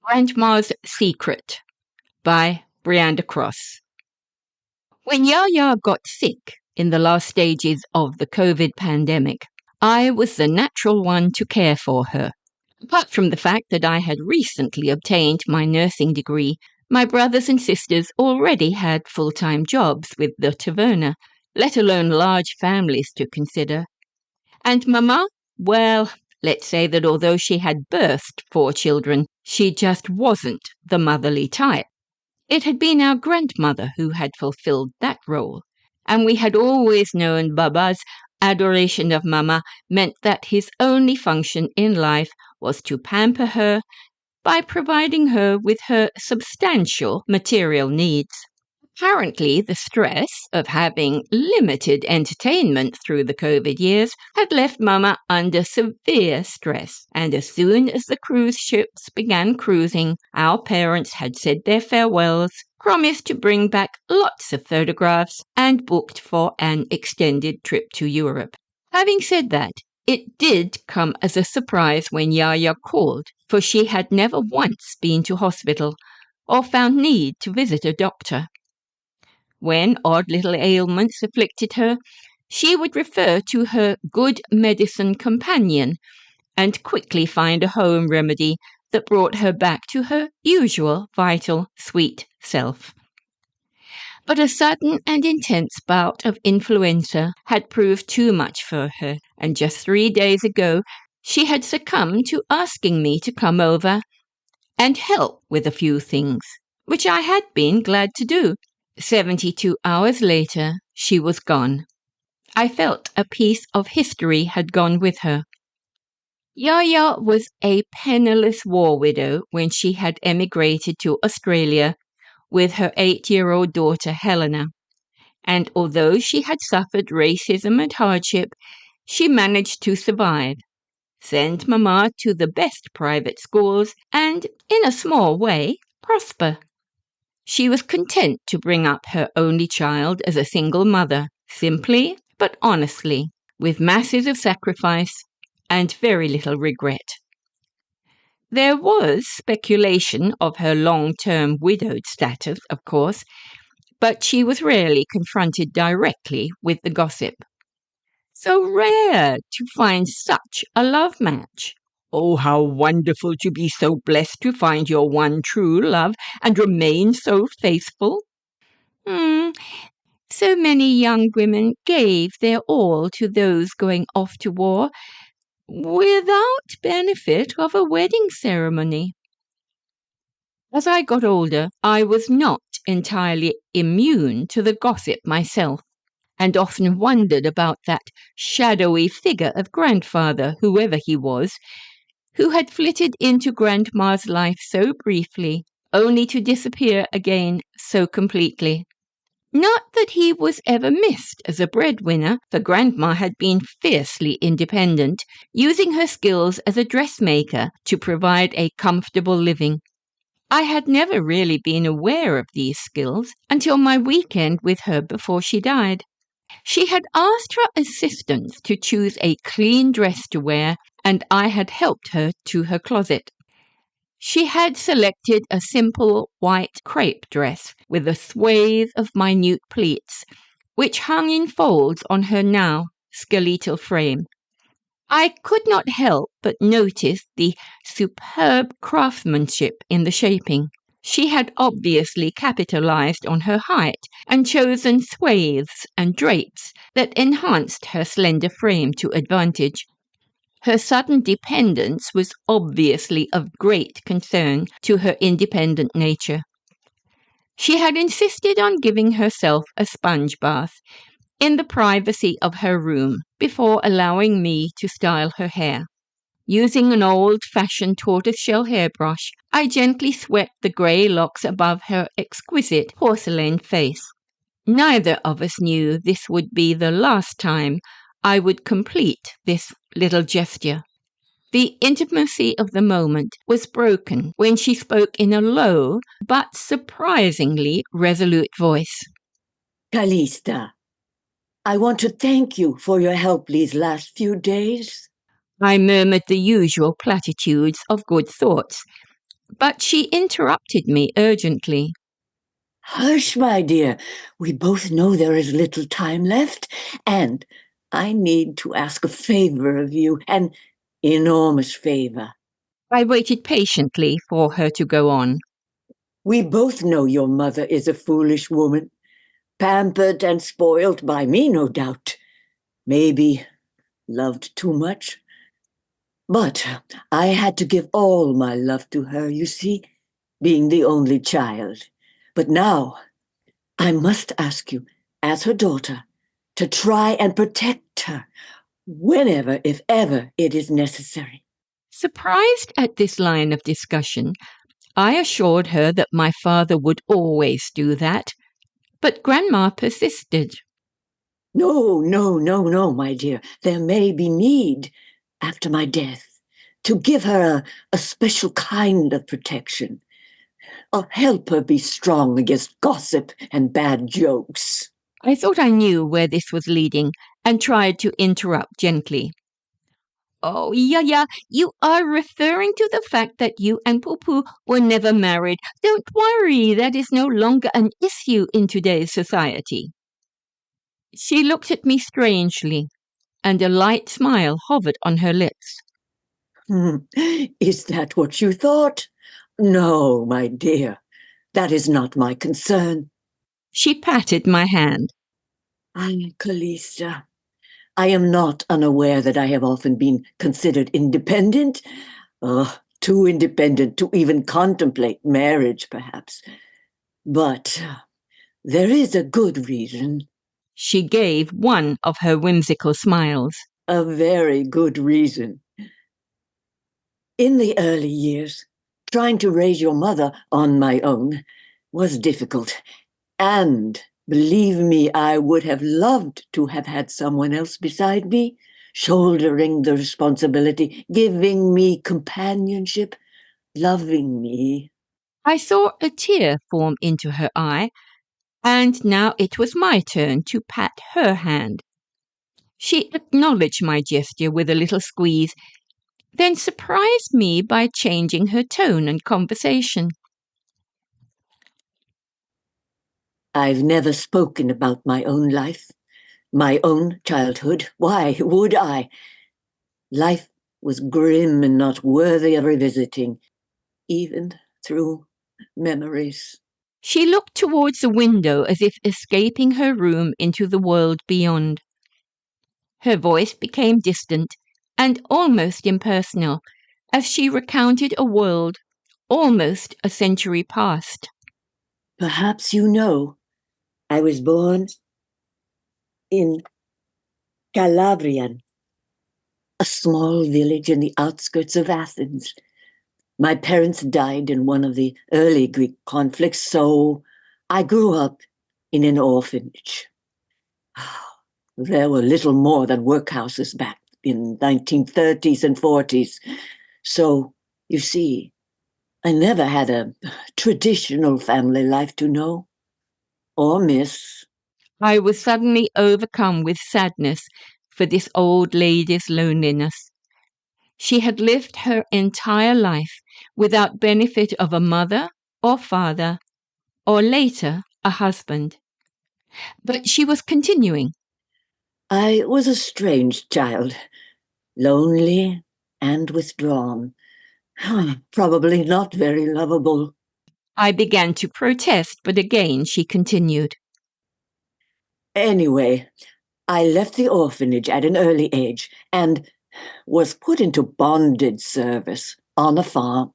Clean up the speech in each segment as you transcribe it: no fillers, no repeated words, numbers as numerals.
Grandma's Secret by Brianda Cross. When Yaya got sick in the last stages of the COVID pandemic, I was the natural one to care for her. Apart from the fact that I had recently obtained my nursing degree, my brothers and sisters already had full-time jobs with the taverna, let alone large families to consider. And Mama, well, let's say that although she had birthed 4 children, she just wasn't the motherly type. It had been our grandmother who had fulfilled that role, and we had always known Baba's adoration of Mama meant that his only function in life was to pamper her by providing her with her substantial material needs. Apparently, the stress of having limited entertainment through the COVID years had left Mama under severe stress, and as soon as the cruise ships began cruising, our parents had said their farewells, promised to bring back lots of photographs, and booked for an extended trip to Europe. Having said that, it did come as a surprise when Yaya called, for she had never once been to hospital or found need to visit a doctor. When odd little ailments afflicted her, she would refer to her good medicine companion and quickly find a home remedy that brought her back to her usual vital, sweet self. But a sudden and intense bout of influenza had proved too much for her, and just 3 days ago she had succumbed to asking me to come over and help with a few things, which I had been glad to do. 72 hours later, she was gone. I felt a piece of history had gone with her. Yaya was a penniless war widow when she had emigrated to Australia with her 8-year-old daughter Helena, and although she had suffered racism and hardship, she managed to survive, send Mama to the best private schools, and, in a small way, prosper. She was content to bring up her only child as a single mother, simply but honestly, with masses of sacrifice and very little regret. There was speculation of her long-term widowed status, of course, but she was rarely confronted directly with the gossip. So rare to find such a love match. Oh, how wonderful to be so blessed to find your one true love and remain so faithful. So many young women gave their all to those going off to war without benefit of a wedding ceremony. As I got older, I was not entirely immune to the gossip myself, and often wondered about that shadowy figure of grandfather, whoever he was, who had flitted into Grandma's life so briefly, only to disappear again so completely. Not that he was ever missed as a breadwinner, for Grandma had been fiercely independent, using her skills as a dressmaker to provide a comfortable living. I had never really been aware of these skills until my weekend with her before she died. She had asked her assistants to choose a clean dress to wear, and I had helped her to her closet. She had selected a simple white crepe dress with a swathe of minute pleats, which hung in folds on her now skeletal frame. I could not help but notice the superb craftsmanship in the shaping. She had obviously capitalized on her height and chosen swathes and drapes that enhanced her slender frame to advantage. Her sudden dependence was obviously of great concern to her independent nature. She had insisted on giving herself a sponge bath in the privacy of her room before allowing me to style her hair. Using an old-fashioned tortoiseshell hairbrush, I gently swept the grey locks above her exquisite porcelain face. Neither of us knew this would be the last time I would complete this little gesture. The intimacy of the moment was broken when she spoke in a low but surprisingly resolute voice. Callista, I want to thank you for your help these last few days. I murmured the usual platitudes of good thoughts, But she interrupted me urgently. Hush, my dear. We both know there is little time left, and I need to ask a favor of you, an enormous favor. I waited patiently for her to go on. We both know your mother is a foolish woman, pampered and spoiled by me, no doubt. Maybe loved too much. But I had to give all my love to her, you see, being the only child. But now, I must ask you, as her daughter, to try and protect her whenever, if ever, it is necessary. Surprised at this line of discussion, I assured her that my father would always do that, but Grandma persisted. No, my dear. There may be need, after my death, to give her a special kind of protection. Or help her be strong against gossip and bad jokes. I thought I knew where this was leading and tried to interrupt gently. Oh, yeah, you are referring to the fact that you and Poo were never married. Don't worry, that is no longer an issue in today's society. She looked at me strangely, and a light smile hovered on her lips. Is that what you thought? No, my dear, that is not my concern. She patted my hand. Callista, I am not unaware that I have often been considered independent. Too independent to even contemplate marriage, perhaps. But there is a good reason. She gave one of her whimsical smiles. A very good reason. In the early years, trying to raise your mother on my own was difficult. And believe me, I would have loved to have had someone else beside me, shouldering the responsibility, giving me companionship, loving me. I saw a tear form into her eye, and now it was my turn to pat her hand. She acknowledged my gesture with a little squeeze, then surprised me by changing her tone and conversation. I've never spoken about my own life, my own childhood. Why would I? Life was grim and not worthy of revisiting, even through memories. She looked towards the window as if escaping her room into the world beyond. Her voice became distant and almost impersonal as she recounted a world almost a century past. Perhaps you know, I was born in Calabrian, a small village in the outskirts of Athens. My parents died in one of the early Greek conflicts, so I grew up in an orphanage. There were little more than workhouses back in 1930s and 40s. So, you see, I never had a traditional family life to know or miss. I was suddenly overcome with sadness for this old lady's loneliness. She had lived her entire life without benefit of a mother or father, or later a husband. But she was continuing. I was a strange child, lonely and withdrawn. Probably not very lovable. I began to protest, but again she continued. Anyway, I left the orphanage at an early age and was put into bonded service on a farm.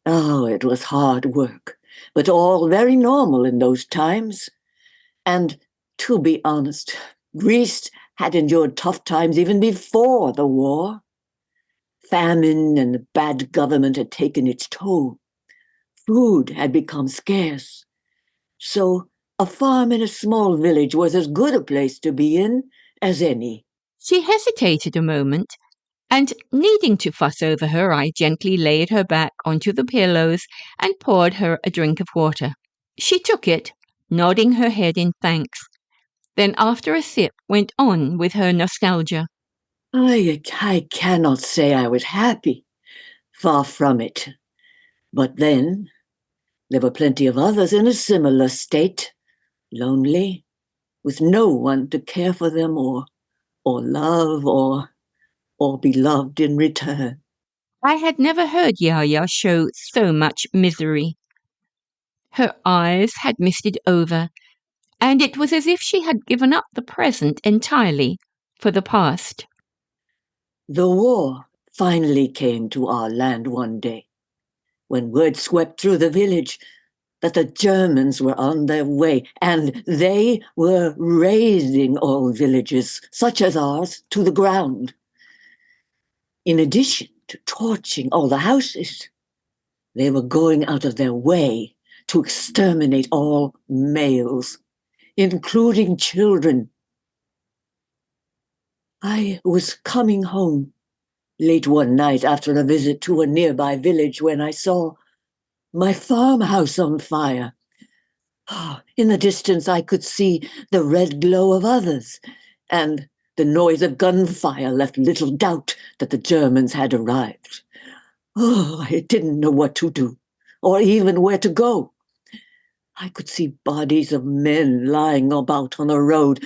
Oh, it was hard work, but all very normal in those times. And to be honest, Greece had endured tough times even before the war. Famine and bad government had taken its toll. Food had become scarce. So a farm in a small village was as good a place to be in as any. She hesitated a moment, and needing to fuss over her, I gently laid her back onto the pillows and poured her a drink of water. She took it, nodding her head in thanks, then after a sip went on with her nostalgia. I cannot say I was happy. Far from it. But then there were plenty of others in a similar state, lonely, with no one to care for them or love or be loved in return. I had never heard Yaya show so much misery. Her eyes had misted over, and it was as if she had given up the present entirely for the past. The war finally came to our land one day, when word swept through the village that the Germans were on their way, and they were razing all villages, such as ours, to the ground. In addition to torching all the houses, they were going out of their way to exterminate all males, including children. I was coming home late one night after a visit to a nearby village when I saw my farmhouse on fire. In the distance, I could see the red glow of others, and the noise of gunfire left little doubt that the Germans had arrived. I didn't know what to do, or even where to go. I could see bodies of men lying about on the road,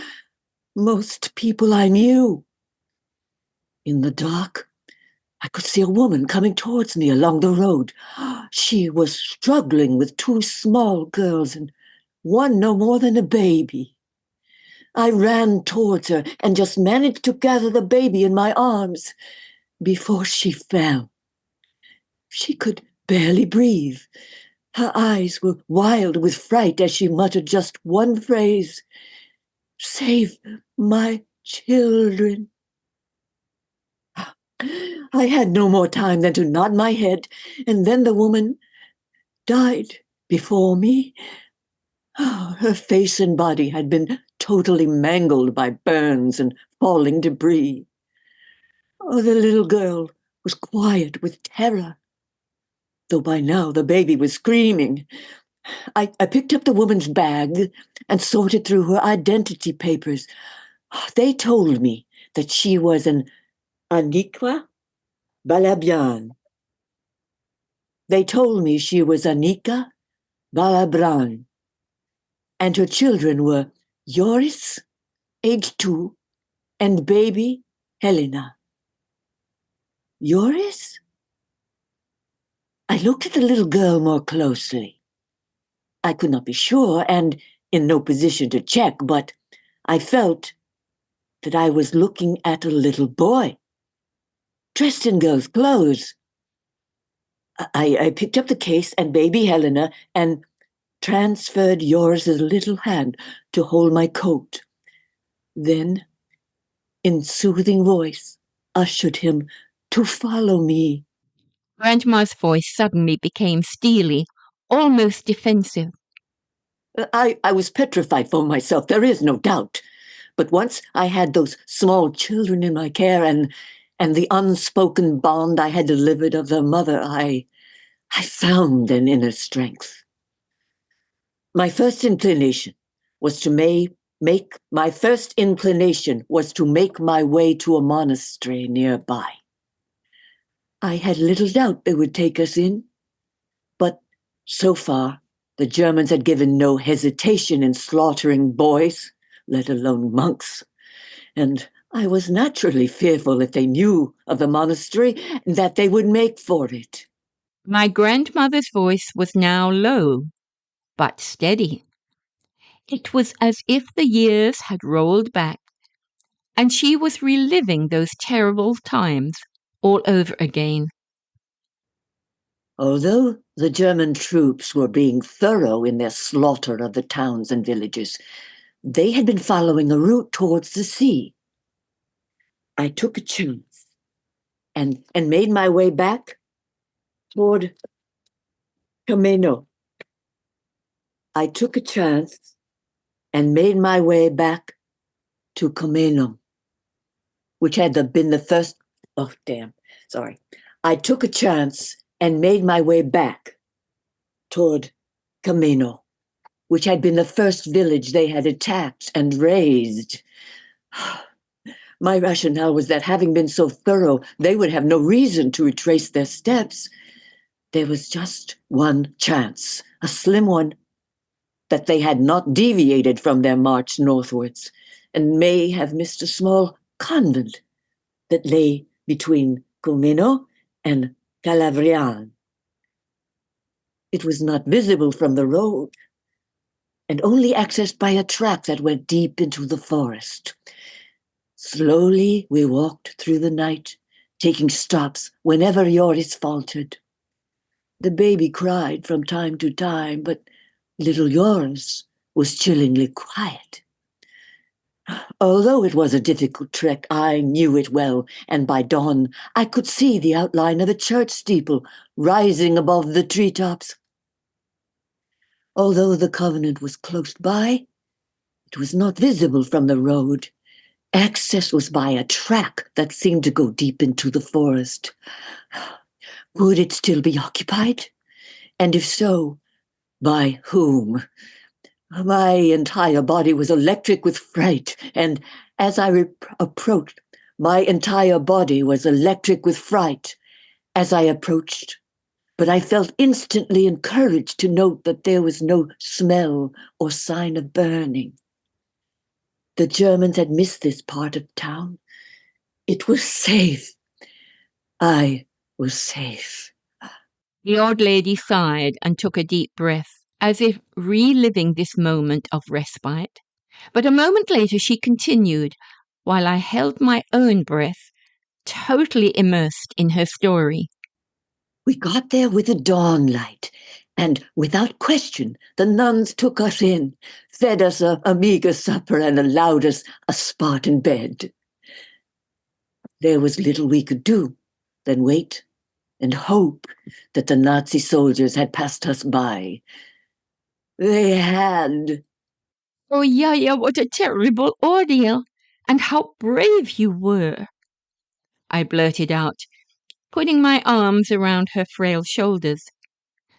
most people I knew. In the dark, I could see a woman coming towards me along the road. She was struggling with two small girls and one no more than a baby. I ran towards her and just managed to gather the baby in my arms before she fell. She could barely breathe. Her eyes were wild with fright as she muttered just one phrase, "Save my children." I had no more time than to nod my head, and then the woman died before me. Her face and body had been totally mangled by burns and falling debris. The little girl was quiet with terror, though by now the baby was screaming. I picked up the woman's bag and sorted through her identity papers. They told me that she was an Anika Balabian. They told me she was Anika Balabran, and her children were Joris, age 2, and baby Helena. Joris? I looked at the little girl more closely. I could not be sure and in no position to check, but I felt that I was looking at a little boy, dressed in girl's clothes. I picked up the case and baby Helena and transferred Joris's little hand to hold my coat. Then, in soothing voice, ushered him to follow me. Grandma's voice suddenly became steely, almost defensive. I was petrified for myself, there is no doubt. But once I had those small children in my care and the unspoken bond I had delivered of their mother, I found an inner strength. My first inclination was to make my way to a monastery nearby. I had little doubt they would take us in, but so far the Germans had given no hesitation in slaughtering boys, let alone monks, and I was naturally fearful if they knew of the monastery that they would make for it. My grandmother's voice was now low, but steady. It was as if the years had rolled back, and she was reliving those terrible times all over again. Although the German troops were being thorough in their slaughter of the towns and villages, they had been following a route towards the sea. I took a chance and made my way back toward Camino. I took a chance and made my way back to Camino, which had been the first. I took a chance and made my way back toward Camino, which had been the first village they had attacked and razed. My rationale was that having been so thorough, they would have no reason to retrace their steps. There was just one chance, a slim one, that they had not deviated from their march northwards and may have missed a small convent that lay between Comino and Calavrian. It was not visible from the road and only accessed by a track that went deep into the forest. Slowly we walked through the night, taking stops whenever Joris faltered. The baby cried from time to time, but little Joris was chillingly quiet. Although it was a difficult trek, I knew it well, and by dawn I could see the outline of a church steeple rising above the treetops. Although the convent was close by, it was not visible from the road. Access was by a track that seemed to go deep into the forest. Would it still be occupied? And if so, by whom? My entire body was electric with fright, and as I approached, my entire body was electric with fright as I approached. But I felt instantly encouraged to note that there was no smell or sign of burning. The Germans had missed this part of town. It was safe. I was safe. The old lady sighed and took a deep breath, as if reliving this moment of respite. But a moment later she continued, while I held my own breath, totally immersed in her story. We got there with the dawn light, and without question, the nuns took us in, fed us a meager supper, and allowed us a spot in bed. There was little we could do than wait and hope that the Nazi soldiers had passed us by. They had. Oh, Yaya, what a terrible ordeal, and how brave you were, I blurted out, putting my arms around her frail shoulders.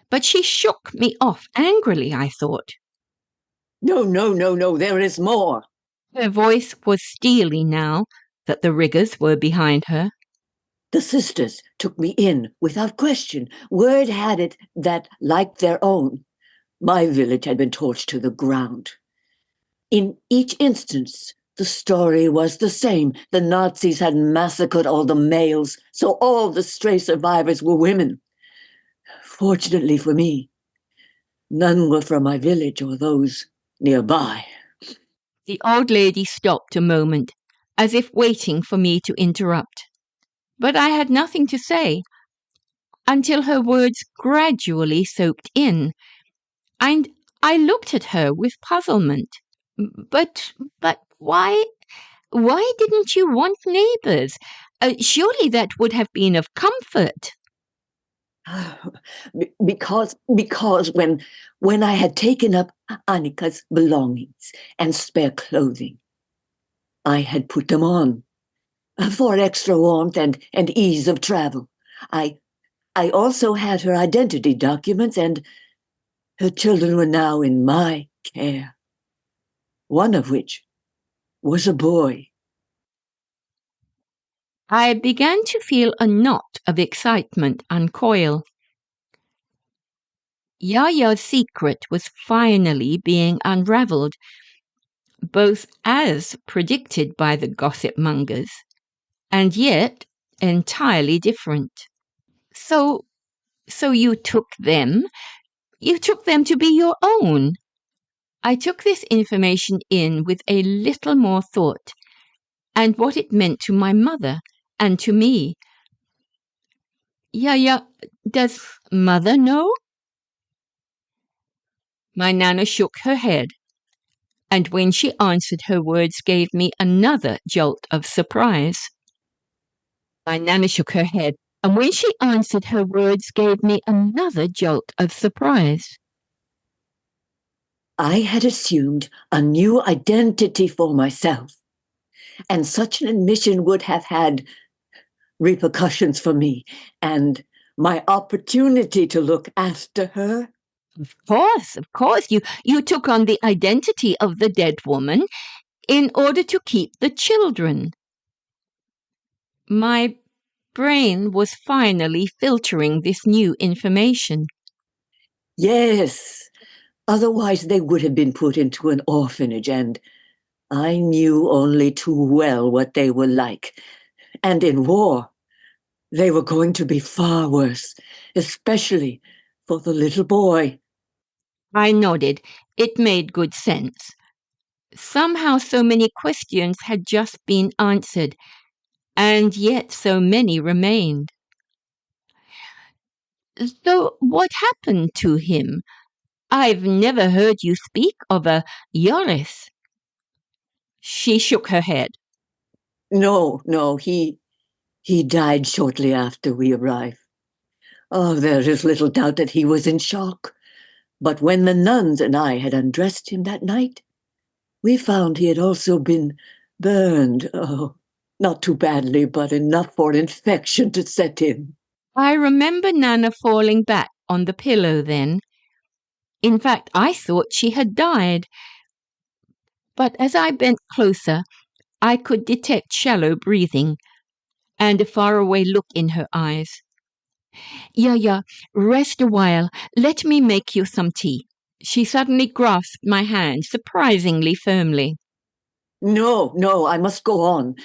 But she shook me off angrily, I thought. No, there is more. Her voice was steely now that the riggers were behind her. The sisters took me in without question. Word had it that, like their own, my village had been torched to the ground. In each instance, the story was the same. The Nazis had massacred all the males, so all the stray survivors were women. Fortunately for me, none were from my village or those nearby. The old lady stopped a moment, as if waiting for me to interrupt. But I had nothing to say, until her words gradually soaked in, and I looked at her with puzzlement. But why didn't you want neighbors? Surely that would have been of comfort. Because when I had taken up Annika's belongings and spare clothing, I had put them on for extra warmth and ease of travel. I also had her identity documents, and her children were now in my care, one of which was a boy. I began to feel a knot of excitement uncoil. Yaya's secret was finally being unravelled, both as predicted by the gossip mongers, and yet entirely different. So you took them? You took them to be your own? I took this information in with a little more thought, and what it meant to my mother and to me. Yaya, does mother know? My Nana shook her head, and when she answered, her words gave me another jolt of surprise. My Nana shook her head, and when she answered, her words gave me another jolt of surprise. I had assumed a new identity for myself, and such an admission would have had repercussions for me and my opportunity to look after her. Of course, you took on the identity of the dead woman in order to keep the children. My brain was finally filtering this new information. Yes. Otherwise, they would have been put into an orphanage, and I knew only too well what they were like. And in war, they were going to be far worse, especially for the little boy. I nodded. It made good sense. Somehow so many questions had just been answered, and yet so many remained. So what happened to him? I've never heard you speak of a Joris. She shook her head. No, he died shortly after we arrived. Oh, there is little doubt that he was in shock. But when the nuns and I had undressed him that night, we found he had also been burned. Oh, not too badly, but enough for an infection to set in. I remember Nana falling back on the pillow then. In fact, I thought she had died. But as I bent closer, I could detect shallow breathing and a faraway look in her eyes. Yaya, rest a while. Let me make you some tea. She suddenly grasped my hand surprisingly firmly. No, I must go on.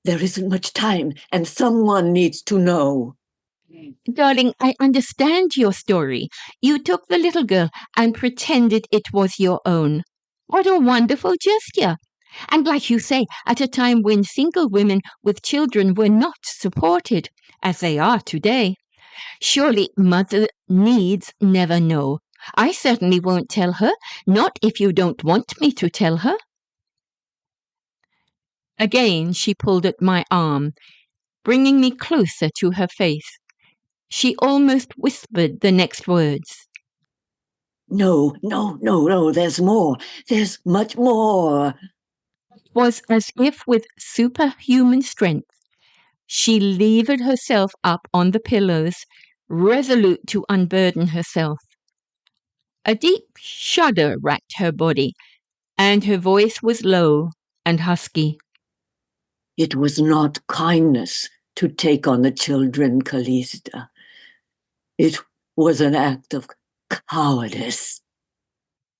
There isn't much time, and someone needs to know. Darling, I understand your story. You took the little girl and pretended it was your own. What a wonderful gesture! And like you say, at a time when single women with children were not supported, as they are today. Surely mother needs never know. I certainly won't tell her, not if you don't want me to tell her. Again she pulled at my arm, bringing me closer to her face. She almost whispered the next words. No, there's more. There's much more. It was as if with superhuman strength, she levered herself up on the pillows, resolute to unburden herself. A deep shudder racked her body, and her voice was low and husky. It was not kindness to take on the children, Callista. It was an act of cowardice.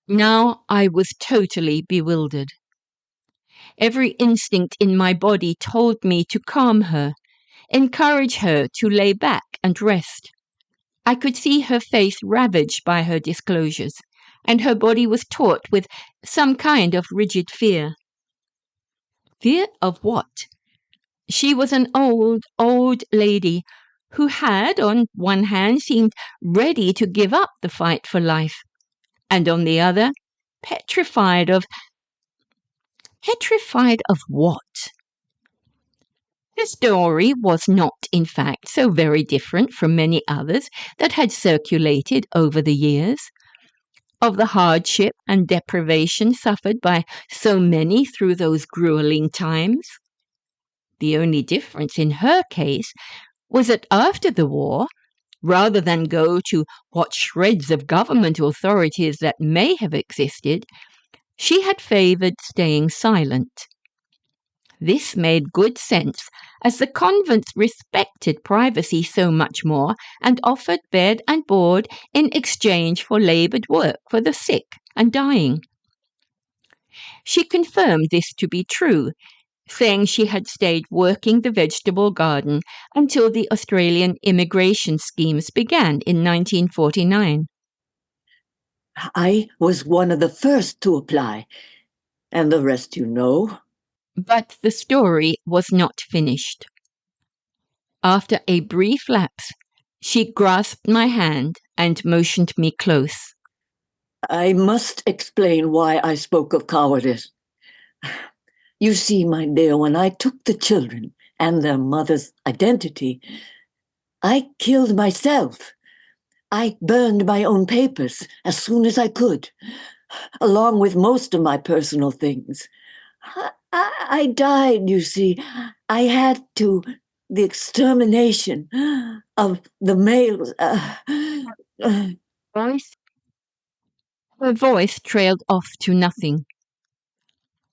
Now I was totally bewildered. Every instinct in my body told me to calm her, encourage her to lay back and rest. I could see her face ravaged by her disclosures, and her body was taut with some kind of rigid fear. Fear of what? She was an old lady who had, on one hand, seemed ready to give up the fight for life, and on the other, petrified of what? The story was not, in fact, so very different from many others that had circulated over the years, of the hardship and deprivation suffered by so many through those grueling times. The only difference in her case was that after the war, rather than go to what shreds of government authorities that may have existed, she had favoured staying silent. This made good sense, as the convents respected privacy so much more and offered bed and board in exchange for laboured work for the sick and dying. She confirmed this to be true, saying she had stayed working the vegetable garden until the Australian immigration schemes began in 1949. I was one of the first to apply, and the rest you know. But the story was not finished. After a brief lapse, she grasped my hand and motioned me close. I must explain why I spoke of cowardice. You see, my dear, when I took the children and their mother's identity, I killed myself. I burned my own papers as soon as I could, along with most of my personal things. I died, you see. I had to. The extermination of the males. Her voice trailed off to nothing.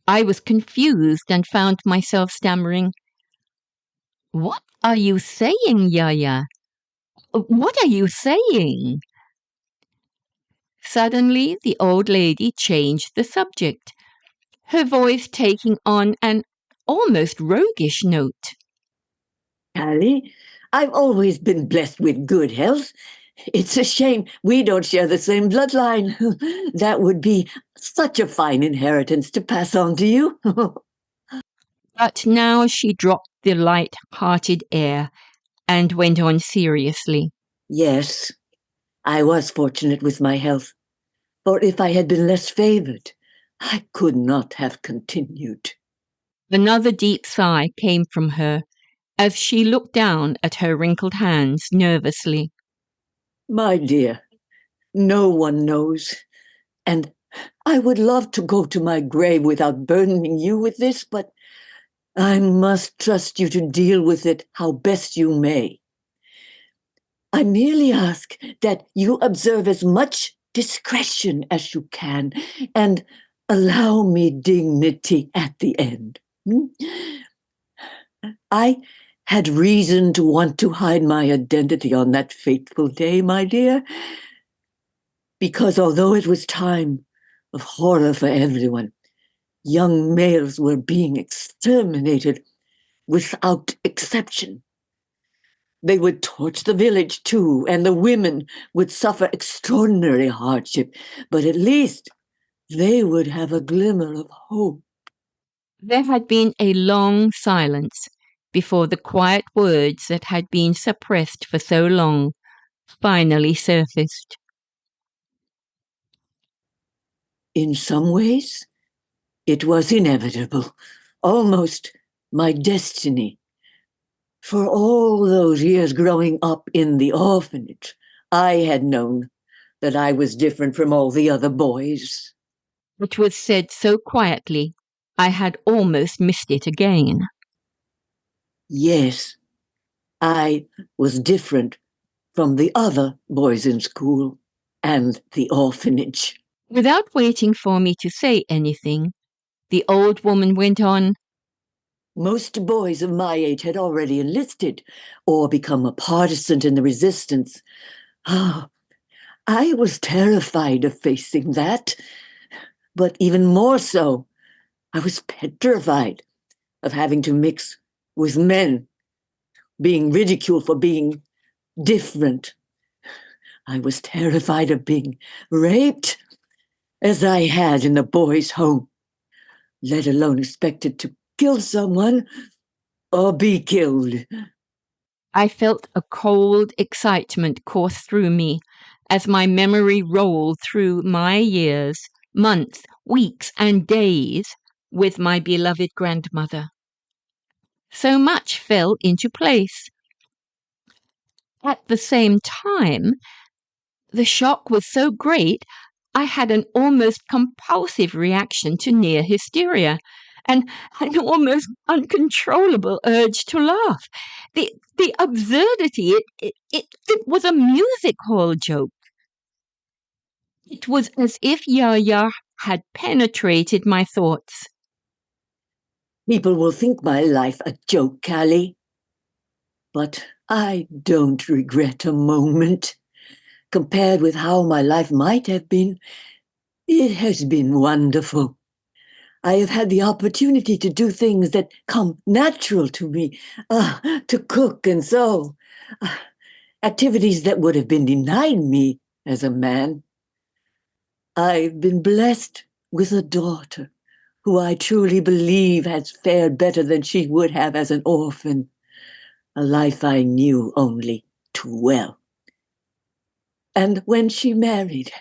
I was confused and found myself stammering, "What are you saying, Yaya? What are you saying? Suddenly, the old lady changed the subject, her voice taking on an almost roguish note. Callie, I've always been blessed with good health. It's a shame we don't share the same bloodline. That would be such a fine inheritance to pass on to you. But now she dropped the light-hearted air and went on seriously. Yes, I was fortunate with my health, for if I had been less favored, I could not have continued. Another deep sigh came from her as she looked down at her wrinkled hands nervously. My dear, no one knows, and I would love to go to my grave without burdening you with this, but I must trust you to deal with it how best you may. I merely ask that you observe as much discretion as you can and allow me dignity at the end. I had reason to want to hide my identity on that fateful day, my dear, because although it was time of horror for everyone, young males were being exterminated without exception. They would torch the village too, and the women would suffer extraordinary hardship, but at least they would have a glimmer of hope. There had been a long silence before the quiet words that had been suppressed for so long finally surfaced. In some ways, it was inevitable, almost my destiny. For all those years growing up in the orphanage, I had known that I was different from all the other boys. It was said so quietly, I had almost missed it again. Yes, I was different from the other boys in school and the orphanage. Without waiting for me to say anything, the old woman went on. Most boys of my age had already enlisted or become a partisan in the resistance. Ah, I was terrified of facing that. But even more so, I was petrified of having to mix with men, being ridiculed for being different. I was terrified of being raped, as I had in the boys' home, let alone expected to kill someone or be killed. I felt a cold excitement course through me as my memory rolled through my years, months, weeks, and days with my beloved grandmother. So much fell into place. At the same time, the shock was so great, I had an almost compulsive reaction to near hysteria and an almost uncontrollable urge to laugh. The absurdity, it was a music hall joke. It was as if Yaya had penetrated my thoughts. People will think my life a joke, Callie. But I don't regret a moment. Compared with how my life might have been, it has been wonderful. I have had the opportunity to do things that come natural to me, to cook and sew, activities that would have been denied me as a man. I've been blessed with a daughter who I truly believe has fared better than she would have as an orphan, a life I knew only too well. And when she married,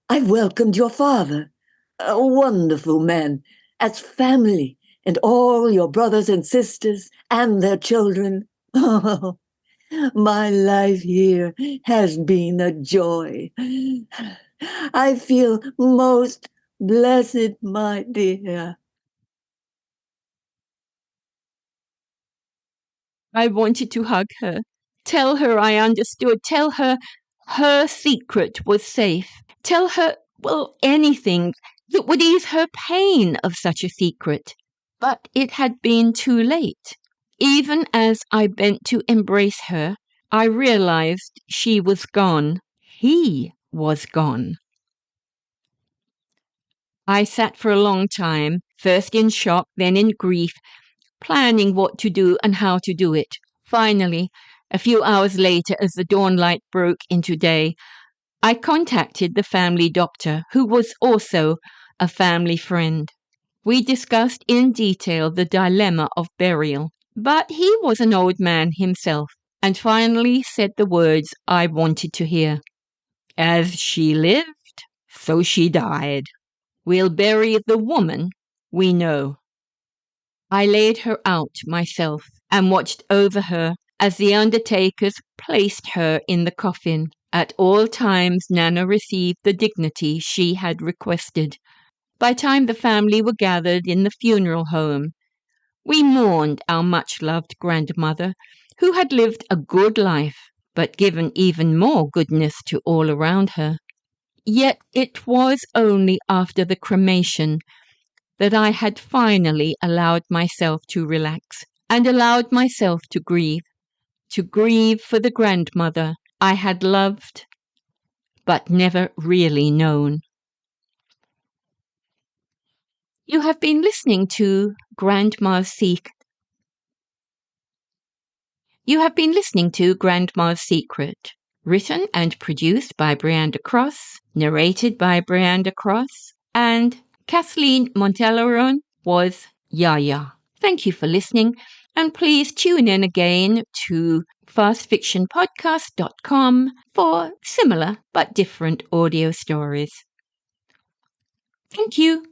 I welcomed your father, a wonderful man, as family, and all your brothers and sisters and their children. Oh, my life here has been a joy. I feel most blessed, my dear. I wanted to hug her, tell her I understood, tell her her secret was safe, tell her, well, anything that would ease her pain of such a secret. But it had been too late. Even as I bent to embrace her, I realized she was gone. He was gone. I sat for a long time, first in shock, then in grief, planning what to do and how to do it. Finally, a few hours later, as the dawnlight broke into day, I contacted the family doctor, who was also a family friend. We discussed in detail the dilemma of burial, but he was an old man himself, and finally said the words I wanted to hear. As she lived, so she died. We'll bury the woman we know. I laid her out myself and watched over her as the undertakers placed her in the coffin. At all times, Nana received the dignity she had requested. By the time the family were gathered in the funeral home, we mourned our much-loved grandmother, who had lived a good life, but given even more goodness to all around her. Yet it was only after the cremation that I had finally allowed myself to relax and allowed myself to grieve for the grandmother I had loved but never really known. You have been listening to Grandma's Secret. You have been listening to Grandma's Secret, written and produced by Brianda Cross, narrated by Brianda Cross, and Kathleen Monteleron was Yaya. Thank you for listening, and please tune in again to fastfictionpodcast.com for similar but different audio stories. Thank you.